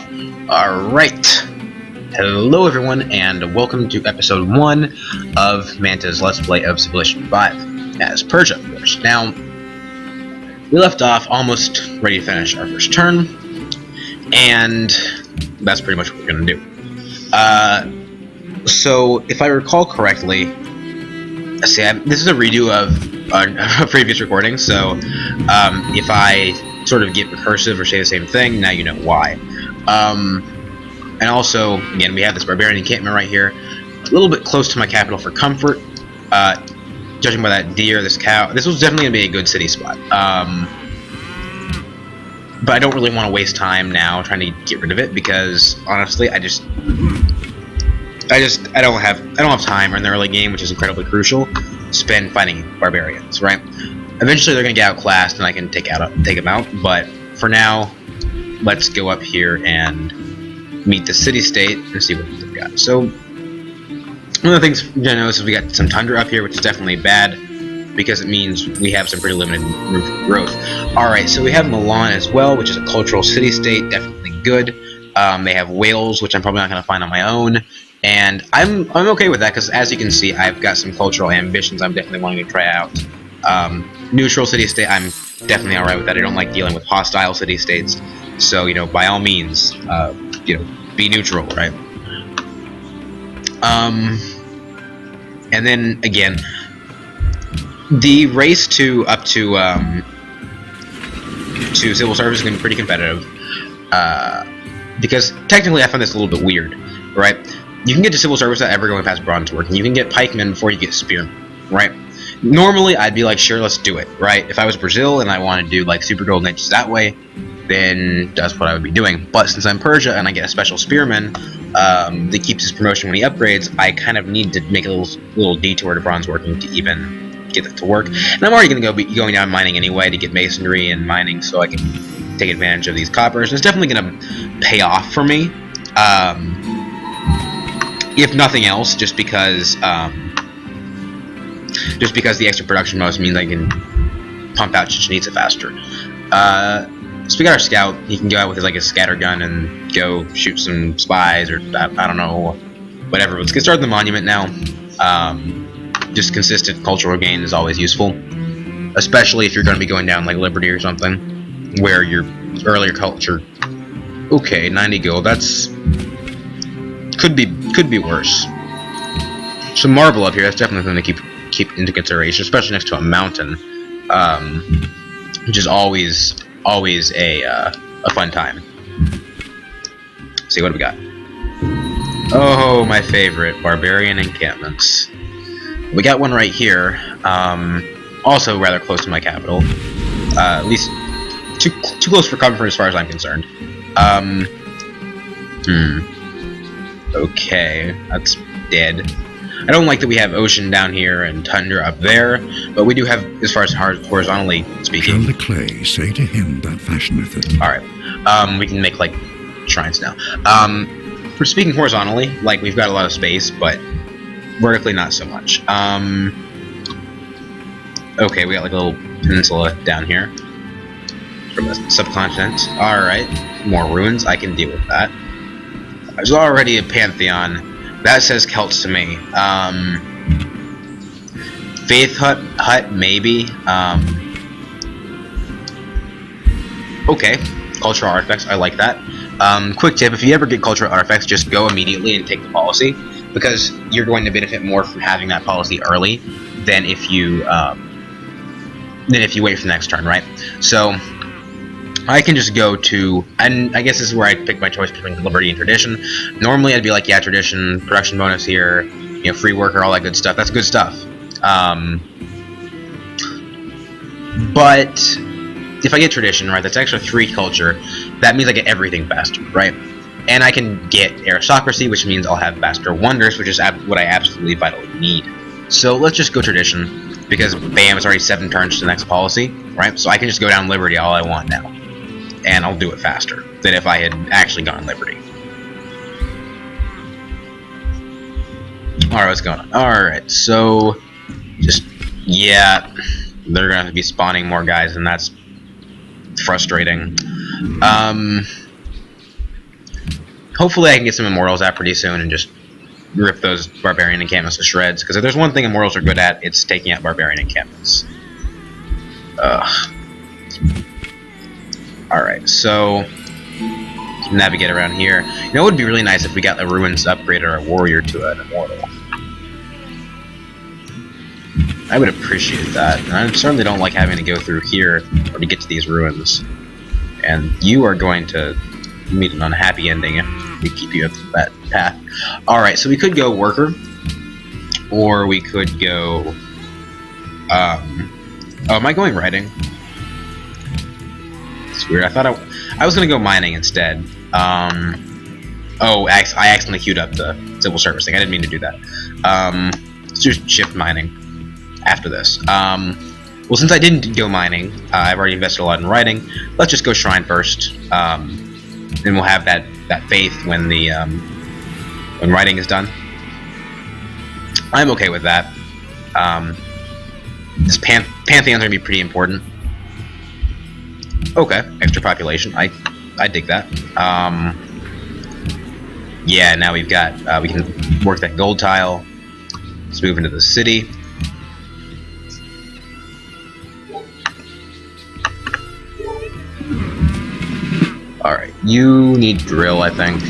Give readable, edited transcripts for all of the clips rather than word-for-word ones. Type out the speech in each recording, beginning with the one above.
Alright, hello everyone, and welcome to episode 1 of Manta's Let's Play of Civilization 5, as Persia, of course. Now, we left off almost ready to finish our first turn, and that's pretty much what we're going to do. So, if I recall correctly, this is a redo of a previous recording, so if I sort of get recursive or say the same thing, now you know why. And also, again, we have this barbarian encampment right here, a little bit close to my capital for comfort. Judging by that deer, this cow, this was definitely going to be a good city spot. But I don't really want to waste time now trying to get rid of it, because honestly, I don't have time in the early game, which is incredibly crucial, to spend fighting barbarians, right? Eventually they're going to get outclassed and I can take them out, but for now, let's go up here and meet the city-state and see what we've got. So, one of the things you're going to notice is we got some tundra up here, which is definitely bad, because it means we have some pretty limited growth. Alright, so we have Milan as well, which is a cultural city-state, definitely good. They have Wales, which I'm probably not going to find on my own, and I'm okay with that, because as you can see, I've got some cultural ambitions I'm definitely wanting to try out. Neutral city-state, I'm definitely alright with that. I don't like dealing with hostile city-states, so, by all means, be neutral, right? And then, again, the race up to civil service is going to be pretty competitive, because technically I found this a little bit weird, right? You can get to civil service without ever going past bronze work, and you can get pikemen before you get spearmen, right? Normally, I'd be like, sure, let's do it, right? If I was Brazil and I wanted to do like super gold niches that way, then that's what I would be doing. But since I'm Persia and I get a special spearman that keeps his promotion when he upgrades, I kind of need to make a little detour to bronze working to even get that to work. And I'm already going to be going down mining anyway to get masonry and mining, so I can take advantage of these coppers. It's definitely going to pay off for me, if nothing else, just because the extra production bonus means I can pump out Chichen Itza faster. So we got our scout. He can go out with his scatter gun and go shoot some spies, or I don't know, whatever. Let's get started with the monument now. Just consistent cultural gain is always useful, especially if you're going to be going down like Liberty or something, where your earlier culture. Okay, 90 gold. That's could be worse. Some marble up here. That's definitely something to keep into consideration, especially next to a mountain, which is always a fun time. Let's see, what do we got? Oh, my favorite, barbarian encampments. We got one right here, also rather close to my capital, at least too close for comfort as far as I'm concerned. Okay, that's dead. I don't like that we have ocean down here and tundra up there, but we do have, as far as horizontally speaking. Shall the clay say to him that fashioneth it? Alright, we can make, shrines now. For speaking horizontally, we've got a lot of space, but vertically not so much. Okay, we got, a little peninsula down here from the subcontinent. Alright, more ruins, I can deal with that. There's already a pantheon. That says Celts to me. Faith hut maybe. Okay, cultural artifacts. I like that. Quick tip: if you ever get cultural artifacts, just go immediately and take the policy, because you're going to benefit more from having that policy early than if you wait for the next turn, right? So I can just go to, and I guess this is where I pick my choice between Liberty and Tradition. Normally I'd be like, yeah, Tradition, production bonus here, free worker, all that good stuff. That's good stuff. But if I get Tradition, right, that's extra 3 culture. That means I get everything faster, right? And I can get Aristocracy, which means I'll have faster Wonders, which is what I absolutely vitally need. So let's just go Tradition, because bam, it's already 7 turns to the next policy, right? So I can just go down Liberty all I want now, and I'll do it faster than if I had actually gone Liberty. Alright, what's going on? Alright, so yeah, they're gonna be spawning more guys, and that's frustrating. hopefully I can get some Immortals out pretty soon and just rip those Barbarian encampments to shreds. Because if there's one thing Immortals are good at, it's taking out Barbarian encampments. Alright, so navigate around here. You know, it would be really nice if we got the ruins upgraded our warrior to an Immortal. I would appreciate that. And I certainly don't like having to go through here or to get to these ruins. And you are going to meet an unhappy ending if we keep you up that path. Alright, so we could go worker. Or we could go... oh, am I going writing? It's weird. I thought I was going to go mining instead. Oh, I accidentally queued up the civil service thing. I didn't mean to do that. Let's do shift mining after this. Well, since I didn't go mining, I've already invested a lot in writing. Let's just go shrine first. Then we'll have that faith when the when writing is done. I'm okay with that. This pantheon's gonna be pretty important. Okay, extra population. I dig that. Yeah, now we've got we can work that gold tile. Let's move into the city. Alright, you need drill, I think.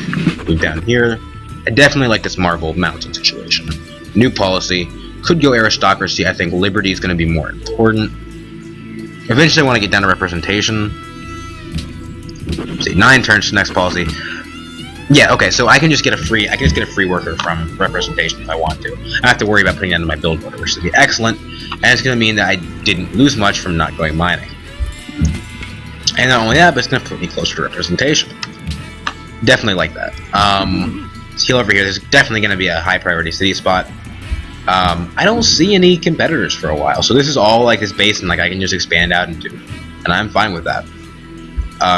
Move down here. I definitely like this Marble Mountain situation. New policy. Could go aristocracy. I think liberty is going to be more important. Eventually I want to get down to representation. Let's see, 9 turns to next policy. Yeah, okay, so I can just get a free worker from representation if I want to. I don't have to worry about putting that into my build order, which would be excellent. And it's going to mean that I didn't lose much from not going mining. And not only that, but it's going to put me closer to representation. Definitely like that. Let's heal over here. There's definitely going to be a high priority city spot. I don't see any competitors for a while, so this is all like this basin like I can just expand out into, and I'm fine with that.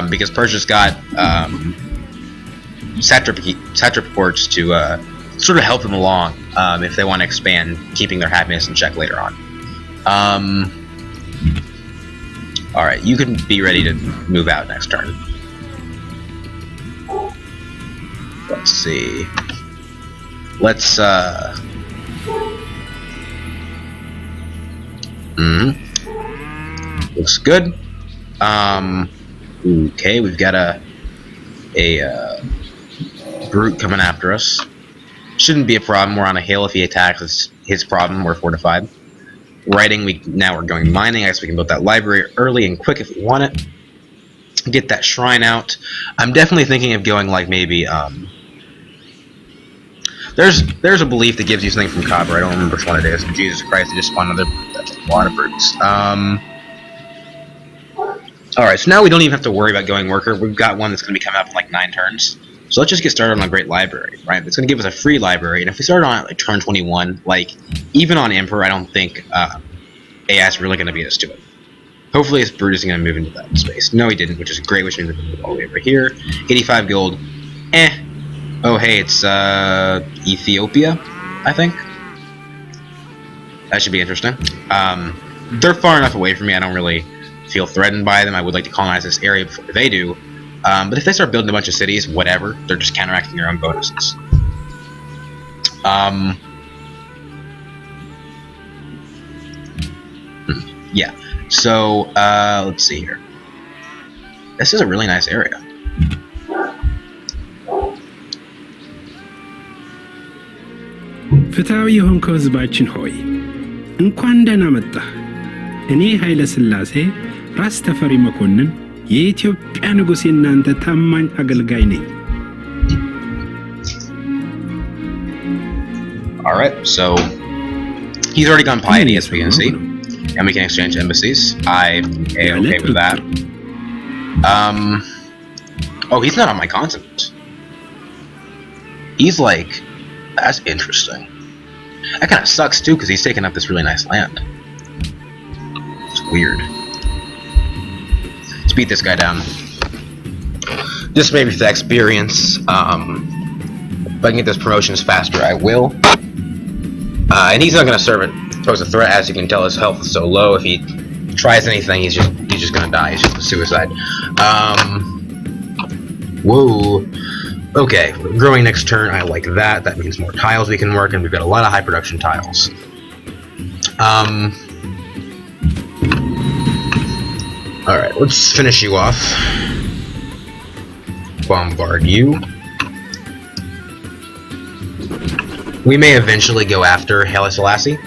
Because Persia's got satrap ports to sort of help them along if they want to expand, keeping their happiness in check later on. Alright, you can be ready to move out next turn. Let's see. Let's, looks good. Okay, we've got a brute coming after us. Shouldn't be a problem. We're on a hill. If he attacks, it's his problem. We're fortified. Writing, now we're going mining. I guess we can build that library early and quick if we want it. Get that shrine out. I'm definitely thinking of going like maybe there's a belief that gives you something from copper. I don't remember which one it is. Jesus Christ, I just spawned another lot of brutes. Alright, so now we don't even have to worry about going worker. We've got one that's going to be coming up in like 9 turns. So let's just get started on a great library, right? It's going to give us a free library, and if we start on like turn 21, like even on Emperor, I don't think AI is really going to beat us to it. Hopefully, this brute isn't going to move into that space. No, he didn't, which is great. Which means we can move all the way over here. 85 gold. Oh, hey, it's Ethiopia, I think. That should be interesting. They're far enough away from me. I don't really feel threatened by them. I would like to colonize this area before they do. But if they start building a bunch of cities, whatever, they're just counteracting their own bonuses. Yeah. So, let's see here. This is a really nice area. ፍትሃዊ የሆንከው ሕዝባችን ሆይ እንኳን ደህና መጣህ። እኔ ኃይለ ሥላሴ ራስ ተፈሪ መኮንን የኢትዮጵያ ንጉሥ የናንተ ታማኝ አገልጋይ ነኝ። Alright, so he's already gone piety, as we can see, and we can exchange embassies. I'm okay with that. Oh, he's not on my continent. He's like, that's interesting. That kind of sucks too, because he's taking up this really nice land. It's weird. Let's beat this guy down. Just maybe for the experience. If I can get those promotions faster, I will. And he's not going to pose a threat. As you can tell, his health is so low. If he tries anything, he's just going to die. He's just a suicide. Whoa. Okay, growing next turn, I like that. That means more tiles we can work, and we've got a lot of high production tiles. Alright, let's finish you off. Bombard you. We may eventually go after Haile Selassie.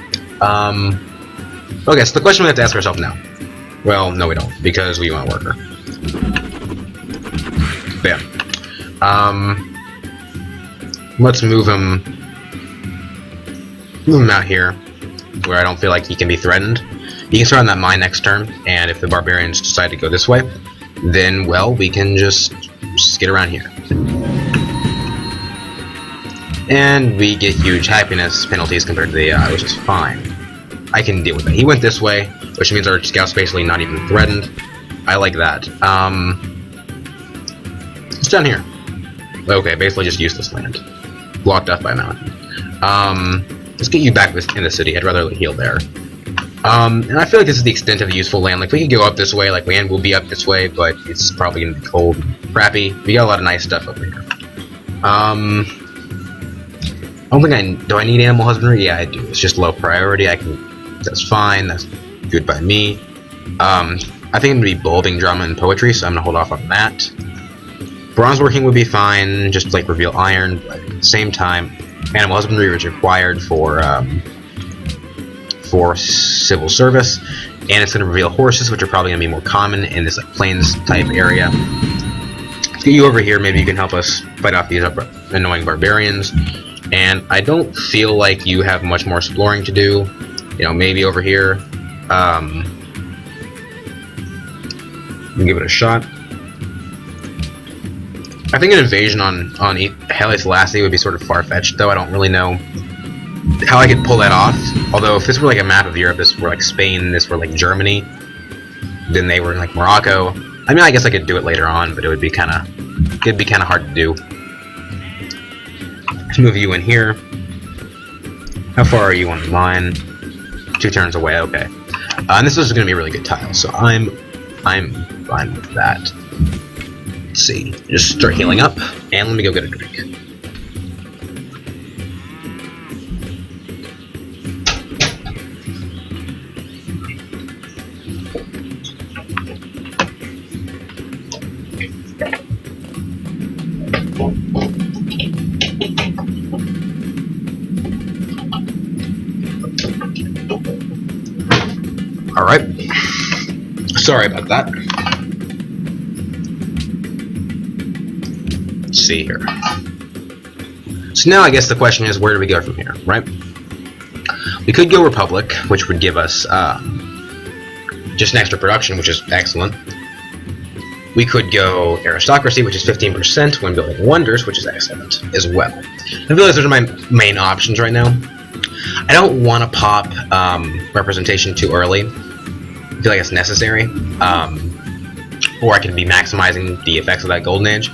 Okay, so the question we have to ask ourselves now. Well, no we don't, because we want a worker. Bam. Let's move him out here, where I don't feel like he can be threatened. He can start on that mine next turn, and if the barbarians decide to go this way, then, well, we can just get around here. And we get huge happiness penalties compared to the AI, which is fine. I can deal with it. He went this way, which means our scout's basically not even threatened. I like that. It's down here. Okay, basically just useless land. Blocked off by a mountain. Let's get you back in the city. I'd rather heal there. And I feel like this is the extent of useful land. Like, we could go up this way, like, land will be up this way, but it's probably gonna be cold and crappy. We got a lot of nice stuff over here. I don't think do I need animal husbandry? Yeah, I do. It's just low priority. That's fine. That's good by me. I think I'm gonna be bulbing drama and poetry, so I'm gonna hold off on that. Bronze working would be fine, just like reveal iron, but at the same time, animal husbandry is required for civil service, and it's gonna reveal horses, which are probably gonna be more common in this like plains type area. Let's get you over here. Maybe you can help us fight off these annoying barbarians. And I don't feel like you have much more exploring to do. You know, maybe over here. Give it a shot. I think an invasion on Haile Selassie would be sort of far-fetched, though. I don't really know how I could pull that off. Although if this were like a map of Europe, this were like Spain, this were like Germany, then they were like Morocco. I mean, I guess I could do it later on, but it'd be kind of hard to do. Let's move you in here. How far are you on the line? 2 turns away. Okay. And this is going to be a really good tile, so I'm fine with that. Let's see. Just start healing up, and let me go get a drink. Alright. Sorry about that. Let's see here. So now I guess the question is, where do we go from here, right? We could go Republic, which would give us just an extra production, which is excellent. We could go Aristocracy, which is 15% when building wonders, which is excellent as well. I feel like those are my main options right now. I don't want to pop representation too early. I feel like it's necessary. Or I can be maximizing the effects of that Golden Age.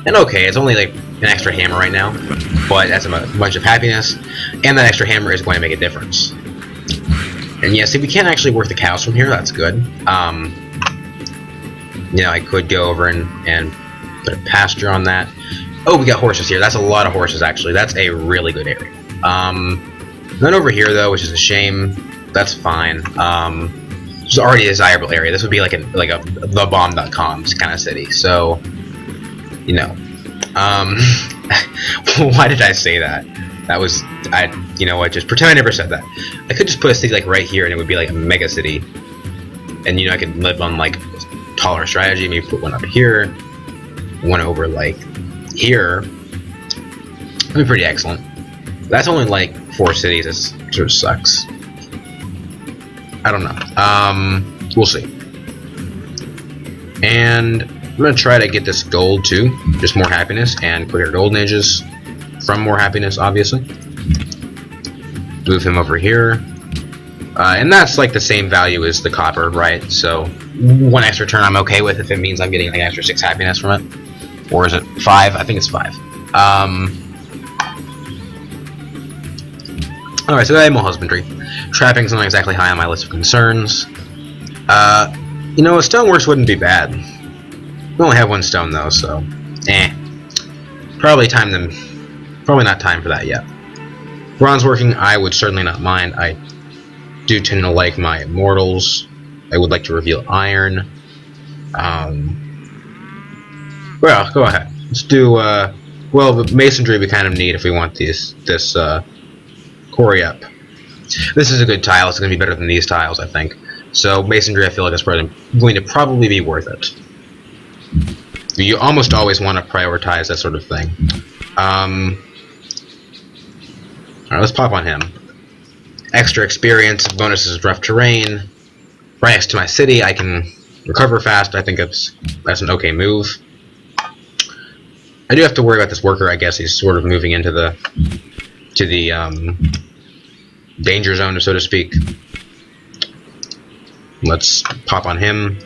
And okay, it's only like an extra hammer right now, but that's a bunch of happiness, and that extra hammer is going to make a difference. And yeah, see, we can't actually work the cows from here. That's good. You know, I could go over and put a pasture on that. Oh, we got horses here. That's a lot of horses, actually. That's a really good area. None over here, though, which is a shame. That's fine. It's already a desirable area. This would be like a thebomb.com kind of city. So, you know. Why did I say that? That was... you know what? Just pretend I never said that. I could just put a city, like, right here, and it would be, like, a mega city. And, you know, I could live on, like, taller strategy. Maybe put one over here. One over, like, here. That'd be pretty excellent. That's only, like, 4 cities. It sort of sucks. I don't know. We'll see. And I'm gonna try to get this gold too. Just more happiness and quicker golden ages from more happiness, obviously. Move him over here. And that's like the same value as the copper, right? So 1 extra turn I'm okay with if it means I'm getting like an extra 6 happiness from it. Or is it 5? I think it's 5. Alright, so animal husbandry. Trapping's not exactly high on my list of concerns. You know, a stoneworks wouldn't be bad. We only have 1 stone though, so Probably not time for that yet. Bronze working, I would certainly not mind. I do tend to like my immortals. I would like to reveal iron. Well, go ahead. Let's do, well, the masonry we kind of need if we want this quarry up. This is a good tile. It's going to be better than these tiles, I think. So masonry, I feel like, is going to probably be worth it. You almost always want to prioritize that sort of thing. Alright, let's pop on him. Extra experience, bonuses of rough terrain. Right next to my city, I can recover fast. I think that's an okay move. I do have to worry about this worker, I guess. He's sort of moving into the danger zone, so to speak. Let's pop on him.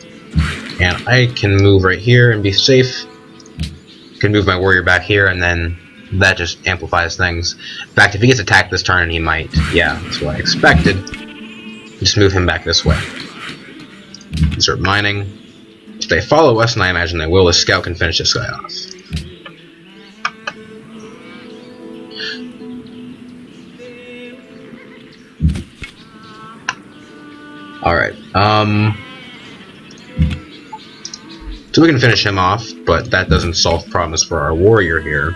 And I can move right here and be safe. Can move my warrior back here, and then that just amplifies things. In fact, if he gets attacked this turn, he might. Yeah, that's what I expected. Just move him back this way. Start mining. If they follow us, and I imagine they will, the scout can finish this guy off. Alright, so we can finish him off, but that doesn't solve problems for our warrior here.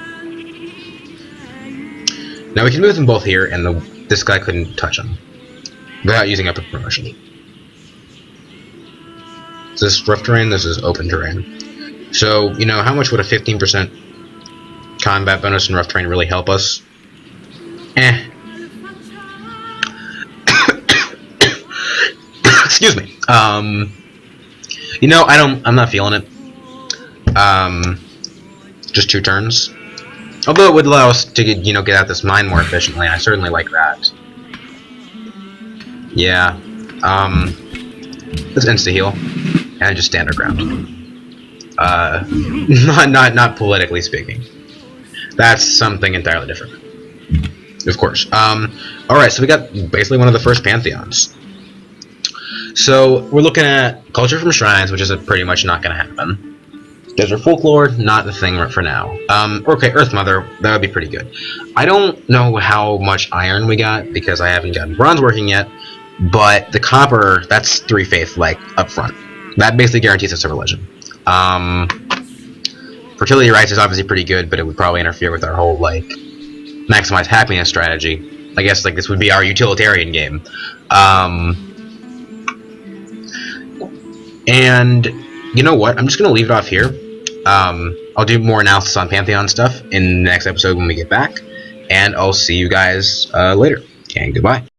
Now we can move them both here, and this guy couldn't touch him without using up a promotion. Is this rough terrain? This is open terrain. So, you know, how much would a 15% combat bonus in rough terrain really help us? Excuse me. You know, I'm not feeling it. Just 2 turns. Although it would allow us to, you know, get out this mine more efficiently. I certainly like that. Yeah. Let's insta-heal. And just stand our ground. Not politically speaking. That's something entirely different. Of course. Alright, so we got basically one of the first pantheons. So, we're looking at culture from shrines, which is pretty much not going to happen. Desert folklore, not the thing for now. Okay, Earth Mother, that would be pretty good. I don't know how much iron we got, because I haven't gotten bronze working yet, but the copper, that's 3 faith, like, up front. That basically guarantees a silver legend. Fertility rights is obviously pretty good, but it would probably interfere with our whole, like, maximize happiness strategy. I guess, like, this would be our utilitarian game. And you know what? I'm just going to leave it off here. I'll do more analysis on Pantheon stuff in the next episode when we get back. And I'll see you guys later. And goodbye.